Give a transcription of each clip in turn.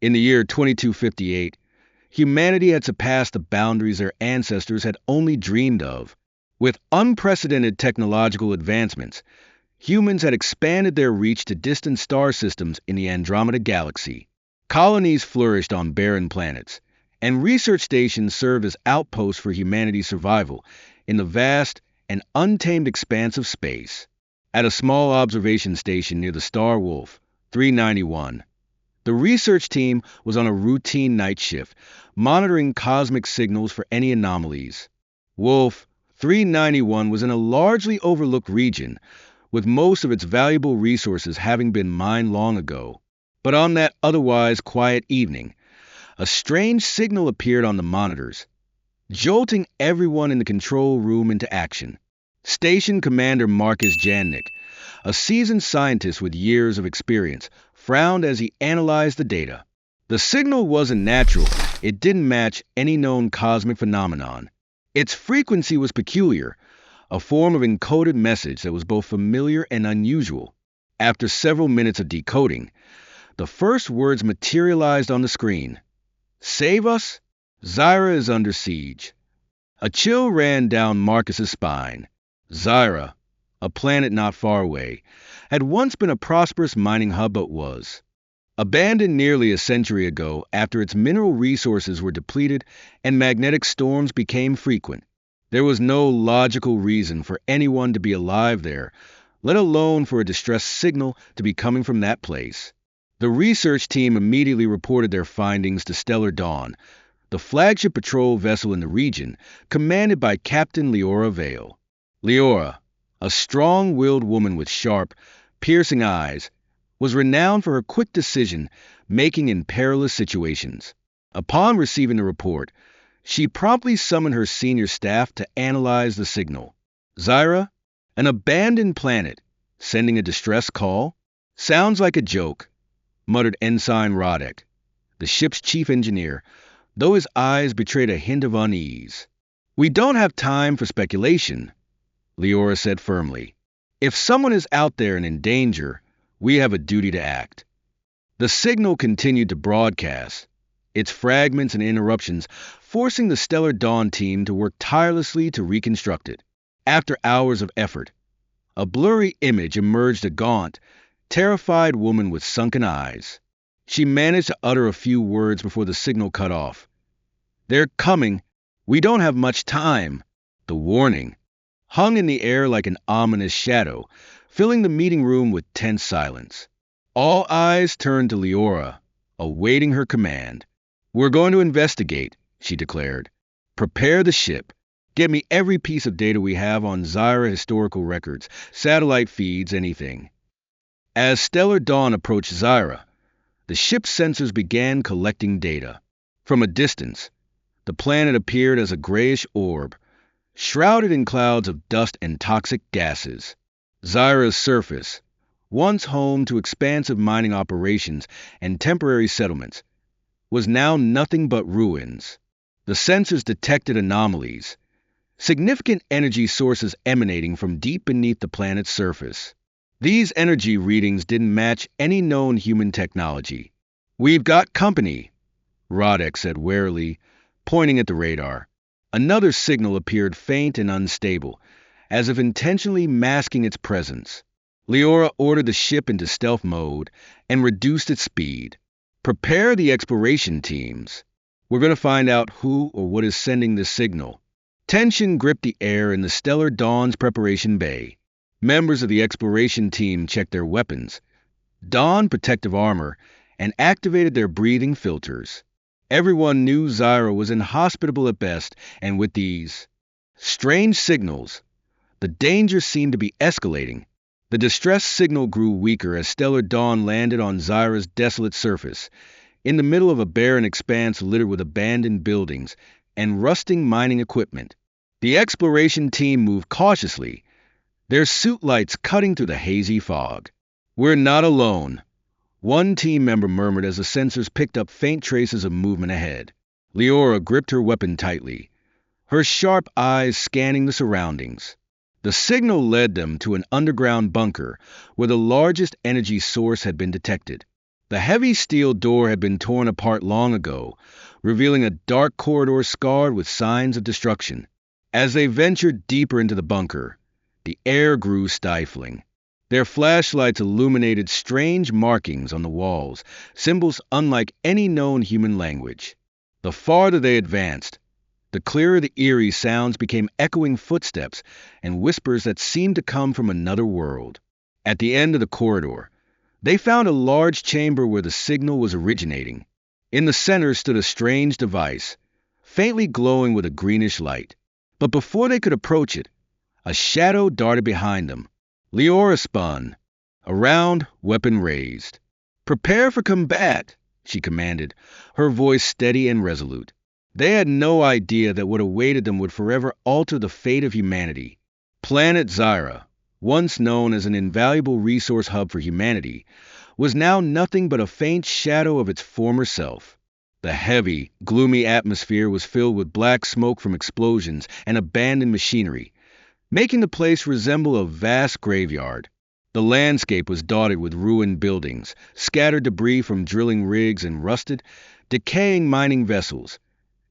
In the year 2258, humanity had surpassed the boundaries their ancestors had only dreamed of. With unprecedented technological advancements, humans had expanded their reach to distant star systems in the Andromeda Galaxy. Colonies flourished on barren planets, and research stations served as outposts for humanity's survival in the vast and untamed expanse of space. At a small observation station near the star Wolf 391, the research team was on a routine night shift, monitoring cosmic signals for any anomalies. Wolf 391 was in a largely overlooked region, with most of its valuable resources having been mined long ago. But on that otherwise quiet evening, a strange signal appeared on the monitors, jolting everyone in the control room into action. Station Commander Marcus Jannik, a seasoned scientist with years of experience, frowned as he analyzed the data. The signal wasn't natural. It didn't match any known cosmic phenomenon. Its frequency was peculiar, a form of encoded message that was both familiar and unusual. After several minutes of decoding, the first words materialized on the screen. "Save us? Xyra is under siege." A chill ran down Marcus's spine. Xyra, a planet not far away, had once been a prosperous mining hub but was abandoned nearly a century ago after its mineral resources were depleted and magnetic storms became frequent. There was no logical reason for anyone to be alive there, let alone for a distress signal to be coming from that place. The research team immediately reported their findings to Stellar Dawn, the flagship patrol vessel in the region, commanded by Captain Liora Vale. Liora, a strong-willed woman with sharp, piercing eyes, was renowned for her quick decision-making in perilous situations. Upon receiving the report, she promptly summoned her senior staff to analyze the signal. "Xyra, an abandoned planet, sending a distress call? Sounds like a joke," muttered Ensign Rodek, the ship's chief engineer, though his eyes betrayed a hint of unease. "We don't have time for speculation," Liora said firmly. "If someone is out there and in danger, we have a duty to act." The signal continued to broadcast, its fragments and interruptions forcing the Stellar Dawn team to work tirelessly to reconstruct it. After hours of effort, a blurry image emerged, a gaunt, terrified woman with sunken eyes. She managed to utter a few words before the signal cut off. "They're coming. We don't have much time." The warning hung in the air like an ominous shadow, filling the meeting room with tense silence. All eyes turned to Liora, awaiting her command. "We're going to investigate," she declared. "Prepare the ship. Get me every piece of data we have on Xyra, historical records, satellite feeds, anything." As Stellar Dawn approached Xyra, the ship's sensors began collecting data. From a distance, the planet appeared as a grayish orb, shrouded in clouds of dust and toxic gases. Xyra's surface, once home to expansive mining operations and temporary settlements, was now nothing but ruins. The sensors detected anomalies, significant energy sources emanating from deep beneath the planet's surface. These energy readings didn't match any known human technology. "We've got company," Rodek said warily, pointing at the radar. Another signal appeared faint and unstable, as if intentionally masking its presence. Liora ordered the ship into stealth mode and reduced its speed. "Prepare the exploration teams. We're going to find out who or what is sending this signal." Tension gripped the air in the Stellar Dawn's preparation bay. Members of the exploration team checked their weapons, donned protective armor, and activated their breathing filters. Everyone knew Xyra was inhospitable at best, and with these strange signals, the danger seemed to be escalating. The distress signal grew weaker as Stellar Dawn landed on Xyra's desolate surface, in the middle of a barren expanse littered with abandoned buildings and rusting mining equipment. The exploration team moved cautiously, their suit lights cutting through the hazy fog. "We're not alone," one team member murmured as the sensors picked up faint traces of movement ahead. Liora gripped her weapon tightly, her sharp eyes scanning the surroundings. The signal led them to an underground bunker where the largest energy source had been detected. The heavy steel door had been torn apart long ago, revealing a dark corridor scarred with signs of destruction. As they ventured deeper into the bunker, the air grew stifling. Their flashlights illuminated strange markings on the walls, symbols unlike any known human language. The farther they advanced, the clearer the eerie sounds became, echoing footsteps and whispers that seemed to come from another world. At the end of the corridor, they found a large chamber where the signal was originating. In the center stood a strange device, faintly glowing with a greenish light. But before they could approach it, a shadow darted behind them. Liora spun, a round weapon raised. "Prepare for combat," she commanded, her voice steady and resolute. They had no idea that what awaited them would forever alter the fate of humanity. Planet Xyra, once known as an invaluable resource hub for humanity, was now nothing but a faint shadow of its former self. The heavy, gloomy atmosphere was filled with black smoke from explosions and abandoned machinery, making the place resemble a vast graveyard. The landscape was dotted with ruined buildings, scattered debris from drilling rigs, and rusted, decaying mining vessels,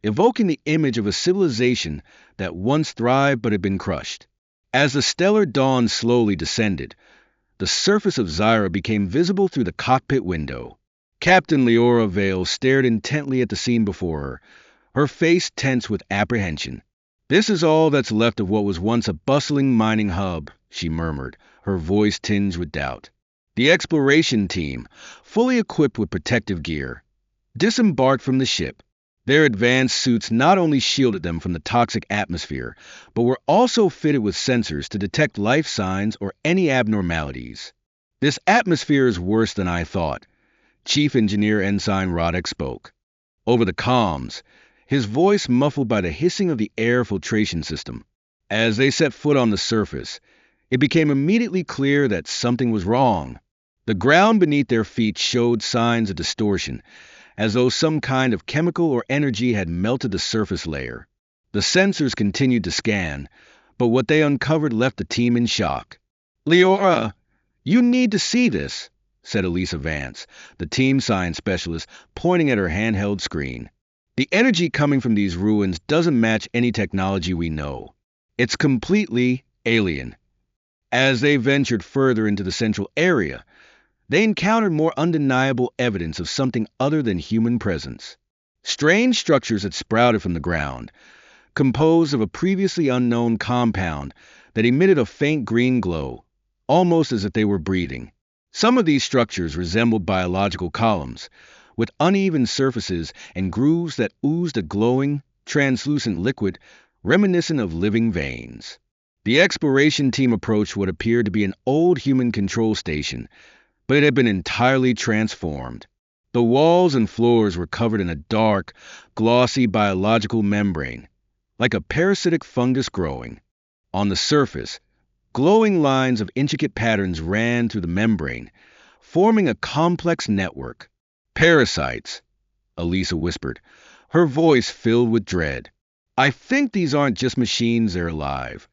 evoking the image of a civilization that once thrived but had been crushed. As the stellar dawn slowly descended, the surface of Xyra became visible through the cockpit window. Captain Liora Vale stared intently at the scene before her, her face tense with apprehension. "This is all that's left of what was once a bustling mining hub," she murmured, her voice tinged with doubt. The exploration team, fully equipped with protective gear, disembarked from the ship. Their advanced suits not only shielded them from the toxic atmosphere, but were also fitted with sensors to detect life signs or any abnormalities. "This atmosphere is worse than I thought," Chief Engineer Ensign Roddick spoke. Over the comms, his voice muffled by the hissing of the air filtration system. As they set foot on the surface, it became immediately clear that something was wrong. The ground beneath their feet showed signs of distortion, as though some kind of chemical or energy had melted the surface layer. The sensors continued to scan, but what they uncovered left the team in shock. "Liora, you need to see this," said Elisa Vance, the team science specialist, pointing at her handheld screen. "The energy coming from these ruins doesn't match any technology we know. It's completely alien." As they ventured further into the central area, they encountered more undeniable evidence of something other than human presence. Strange structures had sprouted from the ground, composed of a previously unknown compound that emitted a faint green glow, almost as if they were breathing. Some of these structures resembled biological columns, with uneven surfaces and grooves that oozed a glowing, translucent liquid reminiscent of living veins. The exploration team approached what appeared to be an old human control station, but it had been entirely transformed. The walls and floors were covered in a dark, glossy biological membrane, like a parasitic fungus growing. On the surface, glowing lines of intricate patterns ran through the membrane, forming a complex network. "Parasites," Elisa whispered, her voice filled with dread. "I think these aren't just machines, they're alive."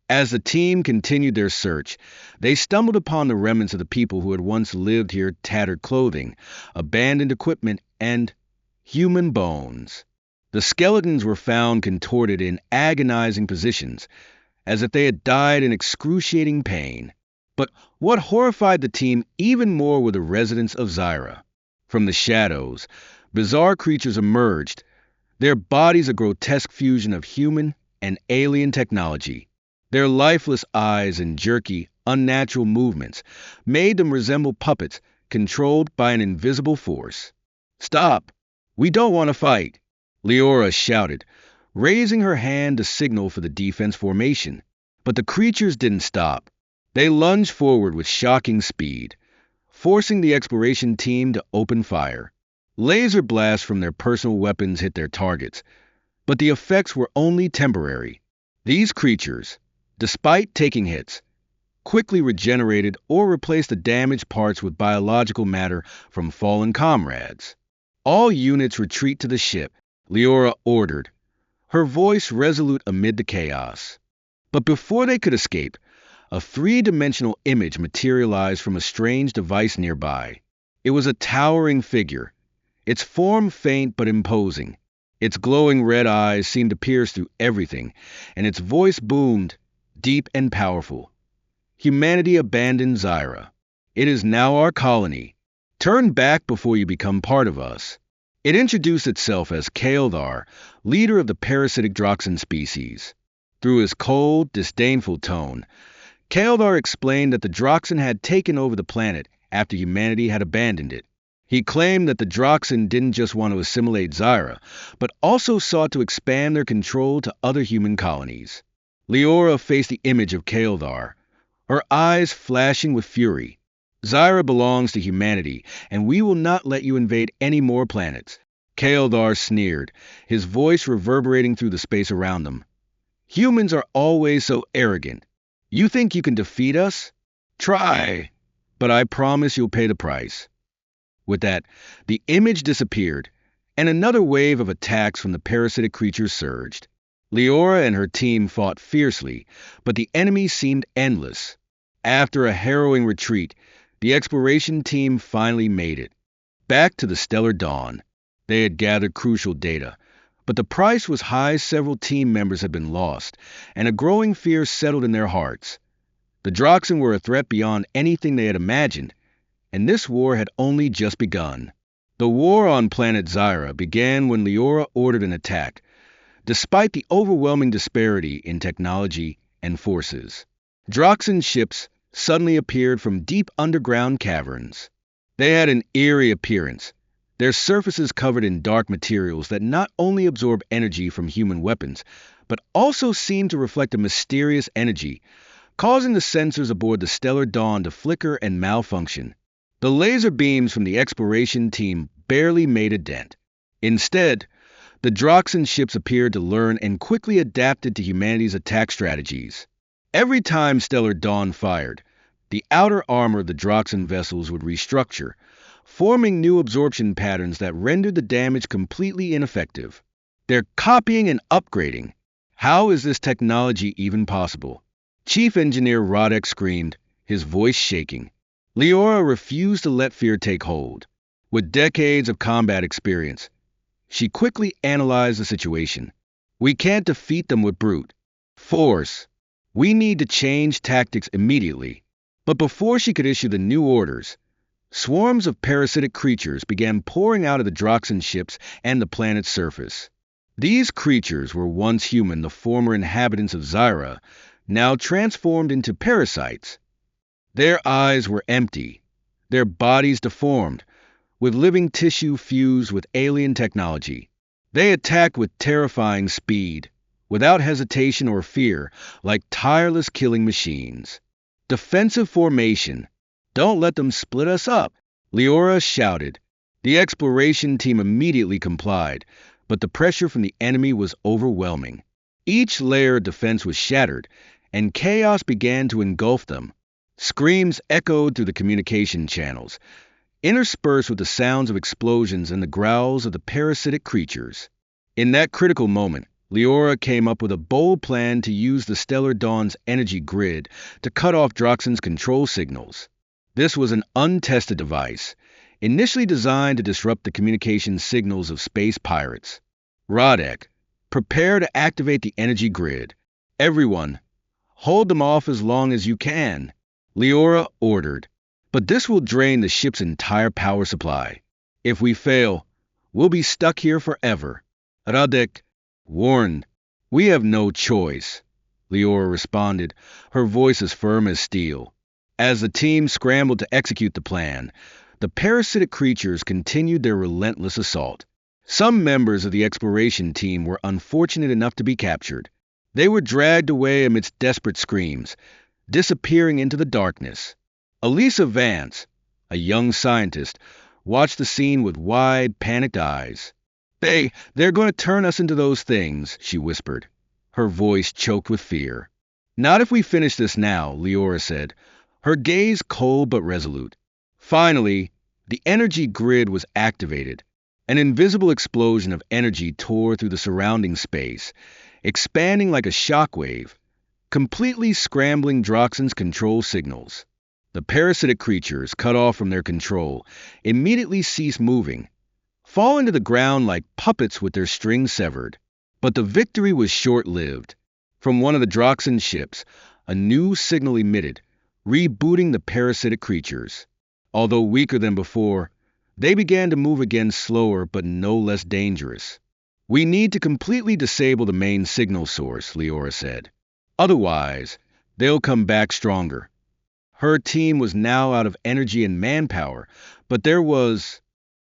As the team continued their search, they stumbled upon the remnants of the people who had once lived here: tattered clothing, abandoned equipment, and human bones. The skeletons were found contorted in agonizing positions, as if they had died in excruciating pain. But what horrified the team even more were the residents of Xyra. From the shadows, bizarre creatures emerged, their bodies a grotesque fusion of human and alien technology. Their lifeless eyes and jerky, unnatural movements made them resemble puppets controlled by an invisible force. "Stop! We don't want to fight," Liora shouted, raising her hand to signal for the defense formation. But the creatures didn't stop. They lunged forward with shocking speed, forcing the exploration team to open fire. Laser blasts from their personal weapons hit their targets, but the effects were only temporary. These creatures, despite taking hits, quickly regenerated or replaced the damaged parts with biological matter from fallen comrades. "All units retreat to the ship," Liora ordered, her voice resolute amid the chaos. But before they could escape, a three-dimensional image materialized from a strange device nearby. It was a towering figure, its form faint but imposing. Its glowing red eyes seemed to pierce through everything, and its voice boomed, deep and powerful. Humanity abandoned Xyra. It is now our colony. Turn back before you become part of us. It introduced itself as Kaeldar, leader of the parasitic Droxan species. Through his cold, disdainful tone, Kaeldar explained that the Droxan had taken over the planet after humanity had abandoned it. He claimed that the Droxan didn't just want to assimilate Xyra, but also sought to expand their control to other human colonies. Liora faced the image of Kaeldar, her eyes flashing with fury. Xyra belongs to humanity, and we will not let you invade any more planets. Kaeldar sneered, his voice reverberating through the space around them. Humans are always so arrogant. You think you can defeat us? Try, but I promise you'll pay the price. With that, the image disappeared, and another wave of attacks from the parasitic creatures surged. Liora and her team fought fiercely, but the enemy seemed endless. After a harrowing retreat, the exploration team finally made it. Back to the stellar dawn. They had gathered crucial data, but the price was high. Several team members had been lost, and a growing fear settled in their hearts. The Droxan were a threat beyond anything they had imagined, and this war had only just begun. The war on planet Xyra began when Liora ordered an attack, despite the overwhelming disparity in technology and forces. Droxan ships suddenly appeared from deep underground caverns. They had an eerie appearance, their surfaces covered in dark materials that not only absorb energy from human weapons, but also seemed to reflect a mysterious energy, causing the sensors aboard the Stellar Dawn to flicker and malfunction. The laser beams from the exploration team barely made a dent. Instead, the Droxan ships appeared to learn and quickly adapted to humanity's attack strategies. Every time Stellar Dawn fired, the outer armor of the Droxan vessels would restructure, forming new absorption patterns that rendered the damage completely ineffective. They're copying and upgrading. How is this technology even possible? Chief Engineer Rodek screamed, his voice shaking. Liora refused to let fear take hold. With decades of combat experience, she quickly analyzed the situation. We can't defeat them with brute force. We need to change tactics immediately. But before she could issue the new orders, swarms of parasitic creatures began pouring out of the Droxan ships and the planet's surface. These creatures were once human, the former inhabitants of Xyra, now transformed into parasites. Their eyes were empty, their bodies deformed, with living tissue fused with alien technology. They attacked with terrifying speed, without hesitation or fear, like tireless killing machines. Defensive formation. Don't let them split us up, Liora shouted. The exploration team immediately complied, but the pressure from the enemy was overwhelming. Each layer of defense was shattered, and chaos began to engulf them. Screams echoed through the communication channels, interspersed with the sounds of explosions and the growls of the parasitic creatures. In that critical moment, Liora came up with a bold plan to use the Stellar Dawn's energy grid to cut off Droxan's control signals. This was an untested device, initially designed to disrupt the communication signals of space pirates. Rodek, prepare to activate the energy grid. Everyone, hold them off as long as you can, Liora ordered. But this will drain the ship's entire power supply. If we fail, we'll be stuck here forever. Rodek warned. We have no choice, Liora responded, her voice as firm as steel. As the team scrambled to execute the plan, the parasitic creatures continued their relentless assault. Some members of the exploration team were unfortunate enough to be captured. They were dragged away amidst desperate screams, disappearing into the darkness. Elisa Vance, a young scientist, watched the scene with wide, panicked eyes. They're going to turn us into those things, she whispered, her voice choked with fear. Not if we finish this now, Liora said, her gaze cold but resolute. Finally, the energy grid was activated. An invisible explosion of energy tore through the surrounding space, expanding like a shockwave, completely scrambling Droxan's control signals. The parasitic creatures, cut off from their control, immediately ceased moving, falling to the ground like puppets with their strings severed. But the victory was short-lived. From one of the Droxan ships, a new signal emitted, rebooting the parasitic creatures. Although weaker than before, they began to move again, slower but no less dangerous. "We need to completely disable the main signal source," Liora said. "Otherwise, they'll come back stronger." Her team was now out of energy and manpower, but there was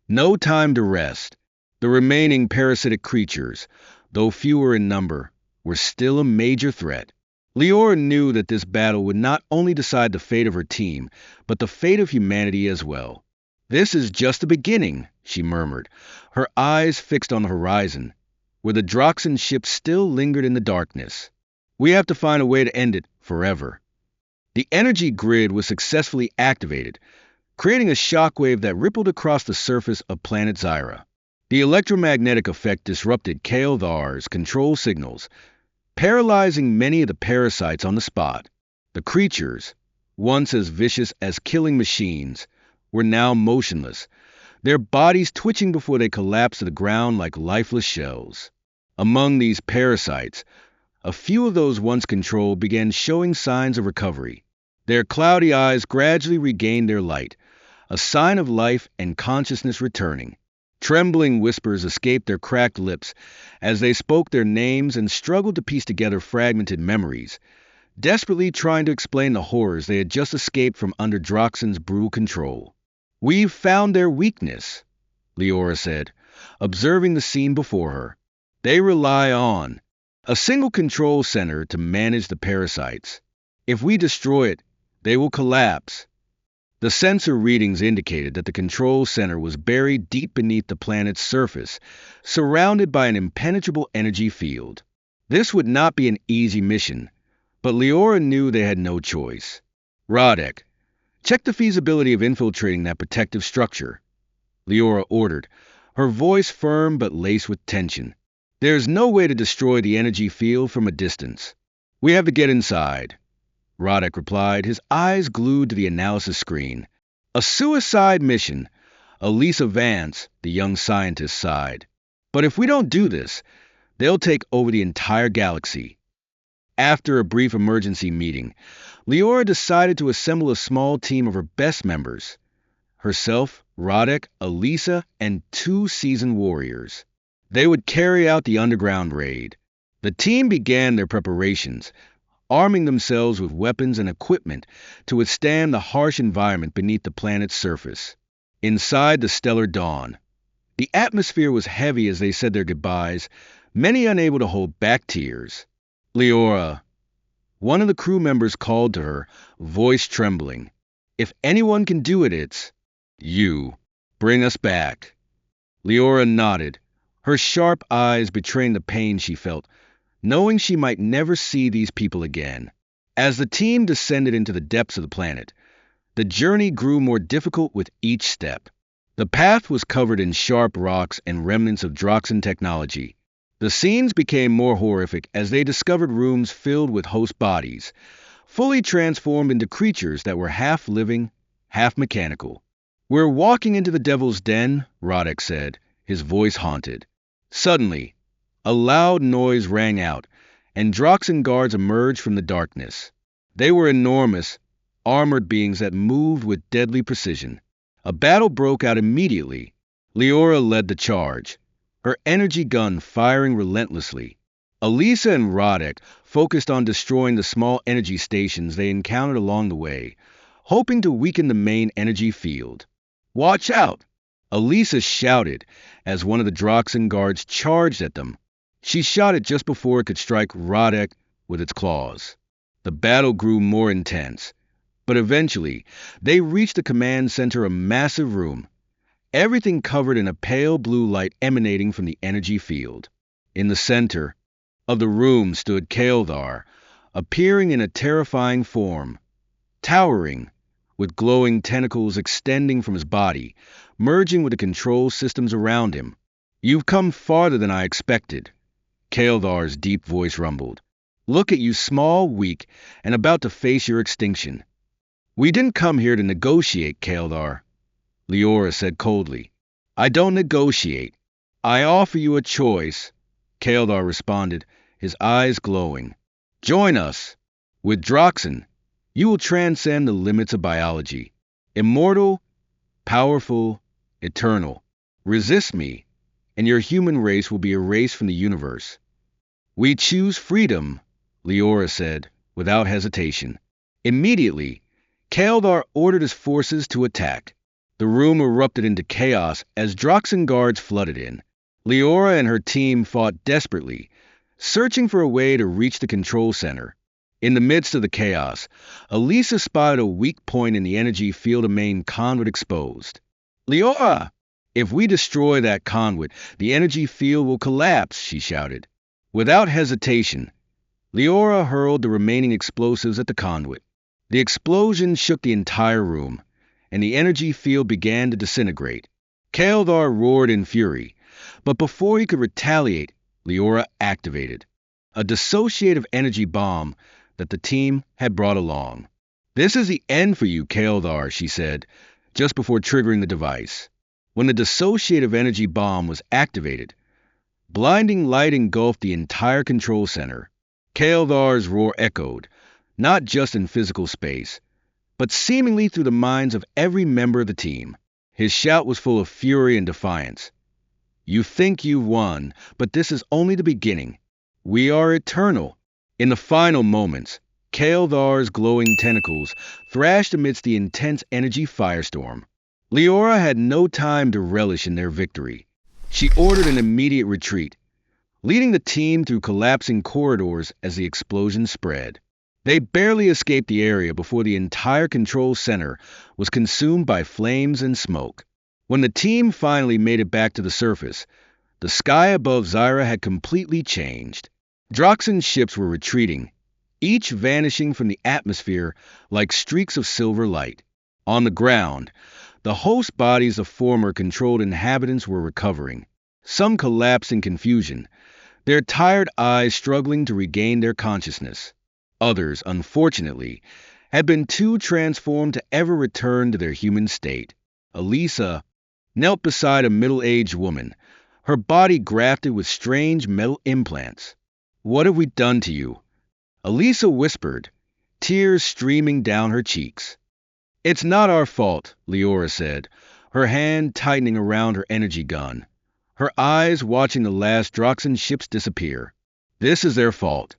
no time to rest. The remaining parasitic creatures, though fewer in number, were still a major threat. Liora knew that this battle would not only decide the fate of her team, but the fate of humanity as well. "This is just the beginning," she murmured, her eyes fixed on the horizon, where the Droxan ship still lingered in the darkness. "We have to find a way to end it forever." The energy grid was successfully activated, creating a shockwave that rippled across the surface of planet Xyra. The electromagnetic effect disrupted Kael'thar's control signals, paralyzing many of the parasites on the spot. The creatures, once as vicious as killing machines, were now motionless, their bodies twitching before they collapsed to the ground like lifeless shells. Among these parasites, a few of those once controlled began showing signs of recovery. Their cloudy eyes gradually regained their light, a sign of life and consciousness returning. Trembling whispers escaped their cracked lips as they spoke their names and struggled to piece together fragmented memories, desperately trying to explain the horrors they had just escaped from under Droxan's brutal control. "We've found their weakness," Liora said, observing the scene before her. "They rely on a single control center to manage the parasites. If we destroy it, they will collapse." The sensor readings indicated that the control center was buried deep beneath the planet's surface, surrounded by an impenetrable energy field. This would not be an easy mission, but Liora knew they had no choice. "Radek, check the feasibility of infiltrating that protective structure," Liora ordered, her voice firm but laced with tension. "There's no way to destroy the energy field from a distance." "We have to get inside," Radek replied, his eyes glued to the analysis screen. "A suicide mission," Elisa Vance, the young scientist, sighed. "But if we don't do this, they'll take over the entire galaxy." After a brief emergency meeting, Liora decided to assemble a small team of her best members: herself, Radek, Elisa, and 2 seasoned warriors. They would carry out the underground raid. The team began their preparations, arming themselves with weapons and equipment to withstand the harsh environment beneath the planet's surface. Inside the stellar dawn, the atmosphere was heavy as they said their goodbyes, many unable to hold back tears. "Liora," one of the crew members called to her, voice trembling. "If anyone can do it, it's you. Bring us back." Liora nodded, her sharp eyes betraying the pain she felt, knowing she might never see these people again. As the team descended into the depths of the planet, the journey grew more difficult with each step. The path was covered in sharp rocks and remnants of Droxan technology. The scenes became more horrific as they discovered rooms filled with host bodies, fully transformed into creatures that were half living, half mechanical. "We're walking into the Devil's Den," Radek said, his voice haunted. Suddenly, a loud noise rang out, and Droxan guards emerged from the darkness. They were enormous, armored beings that moved with deadly precision. A battle broke out immediately. Liora led the charge, her energy gun firing relentlessly. Elisa and Radek focused on destroying the small energy stations they encountered along the way, hoping to weaken the main energy field. "Watch out!" Elisa shouted as one of the Droxan guards charged at them. She shot it just before it could strike Radek with its claws. The battle grew more intense, but eventually they reached the command center, a massive room, everything covered in a pale blue light emanating from the energy field. In the center of the room stood Kael'thar, appearing in a terrifying form, towering, with glowing tentacles extending from his body, merging with the control systems around him. "You've come farther than I expected," Kael'thar's deep voice rumbled. "Look at you, small, weak, and about to face your extinction." We didn't come here to negotiate, Kaldar, Liora said coldly. I don't negotiate. I offer you a choice, Kaldar responded, his eyes glowing. Join us. With Droxan, you will transcend the limits of biology. Immortal, powerful, eternal. Resist me, and your human race will be erased from the universe. We choose freedom, Liora said, without hesitation. Immediately, Kaldar ordered his forces to attack. The room erupted into chaos as Droxan guards flooded in. Liora and her team fought desperately, searching for a way to reach the control center. In the midst of the chaos, Elisa spotted a weak point in the energy field of main conduit exposed. Liora! If we destroy that conduit, the energy field will collapse, she shouted. Without hesitation, Liora hurled the remaining explosives at the conduit. The explosion shook the entire room, and the energy field began to disintegrate. Kaldar roared in fury, but before he could retaliate, Liora activated a dissociative energy bomb that the team had brought along. This is the end for you, Kaldar, she said, just before triggering the device. When the dissociative energy bomb was activated, blinding light engulfed the entire control center. Kaldar's roar echoed, not just in physical space, but seemingly through the minds of every member of the team. His shout was full of fury and defiance. You think you've won, but this is only the beginning. We are eternal. In the final moments, Kaldar's glowing tentacles thrashed amidst the intense energy firestorm. Liora had no time to relish in their victory. She ordered an immediate retreat, leading the team through collapsing corridors as the explosion spread. They barely escaped the area before the entire control center was consumed by flames and smoke. When the team finally made it back to the surface, the sky above Xyra had completely changed. Droxan's ships were retreating, each vanishing from the atmosphere like streaks of silver light. On the ground, the host bodies of former controlled inhabitants were recovering, some collapsed in confusion, their tired eyes struggling to regain their consciousness. Others, unfortunately, had been too transformed to ever return to their human state. Elisa knelt beside a middle-aged woman, her body grafted with strange metal implants. What have we done to you? Elisa whispered, tears streaming down her cheeks. It's not our fault, Liora said, her hand tightening around her energy gun, her eyes watching the last Droxan ships disappear. This is their fault.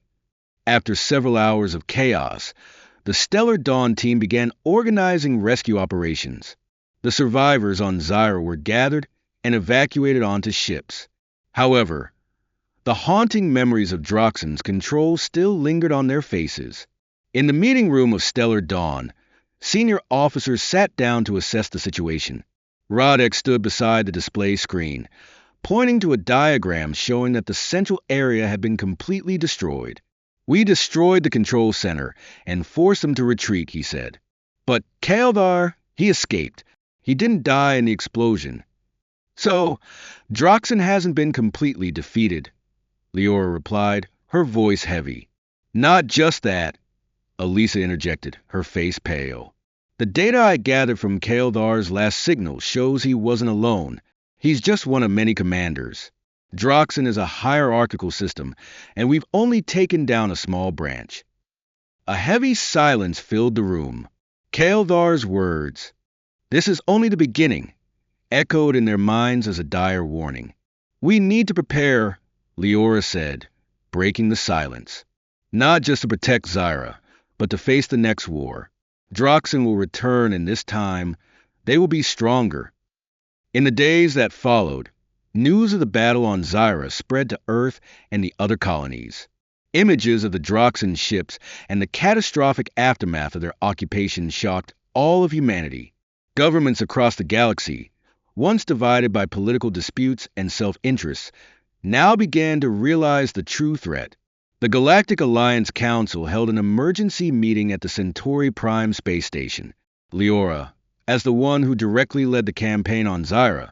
After several hours of chaos, the Stellar Dawn team began organizing rescue operations. The survivors on Xyra were gathered and evacuated onto ships. However, the haunting memories of Droxan's control still lingered on their faces. In the meeting room of Stellar Dawn, senior officers sat down to assess the situation. Rodek stood beside the display screen, pointing to a diagram showing that the central area had been completely destroyed. We destroyed the control center and forced them to retreat, he said. But Kaldar, he escaped. He didn't die in the explosion. So, Droxan hasn't been completely defeated, Liora replied, her voice heavy. Not just that, Elisa interjected, her face pale. The data I gathered from Kaldar's last signal shows he wasn't alone. He's just one of many commanders. Droxan is a hierarchical system, and we've only taken down a small branch. A heavy silence filled the room. Kaldar's words, "This is only the beginning," echoed in their minds as a dire warning. We need to prepare, Liora said, breaking the silence. Not just to protect Xyra, but to face the next war. Droxan will return, and this time, they will be stronger. In the days that followed, news of the battle on Xyra spread to Earth and the other colonies. Images of the Droxan ships and the catastrophic aftermath of their occupation shocked all of humanity. Governments across the galaxy, once divided by political disputes and self-interest, now began to realize the true threat. The Galactic Alliance Council held an emergency meeting at the Centauri Prime space station. Liora, as the one who directly led the campaign on Xyra,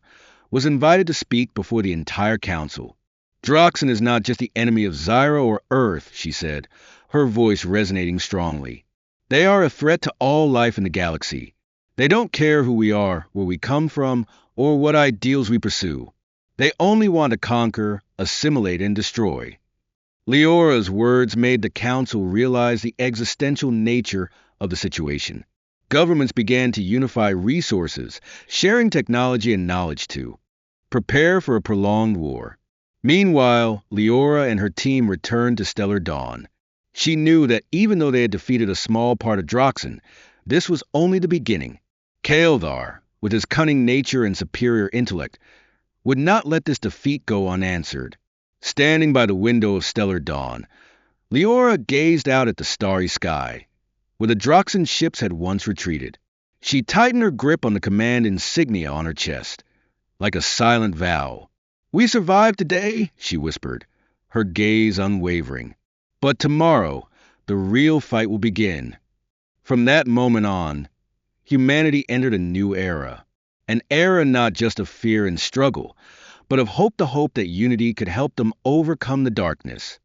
was invited to speak before the entire council. Droxan is not just the enemy of Xyra or Earth, she said, her voice resonating strongly. They are a threat to all life in the galaxy. They don't care who we are, where we come from, or what ideals we pursue. They only want to conquer, assimilate, and destroy. Leora's words made the Council realize the existential nature of the situation. Governments began to unify resources, sharing technology and knowledge to prepare for a prolonged war. Meanwhile, Liora and her team returned to Stellar Dawn. She knew that even though they had defeated a small part of Droxan, this was only the beginning. Kaeldar, with his cunning nature and superior intellect, would not let this defeat go unanswered. Standing by the window of Stellar Dawn, Liora gazed out at the starry sky, where the Droxan ships had once retreated. She tightened her grip on the command insignia on her chest, like a silent vow. "We survived today," she whispered, her gaze unwavering. "But tomorrow, the real fight will begin." From that moment on, humanity entered a new era. An era not just of fear and struggle, but of hope, the hope that unity could help them overcome the darkness.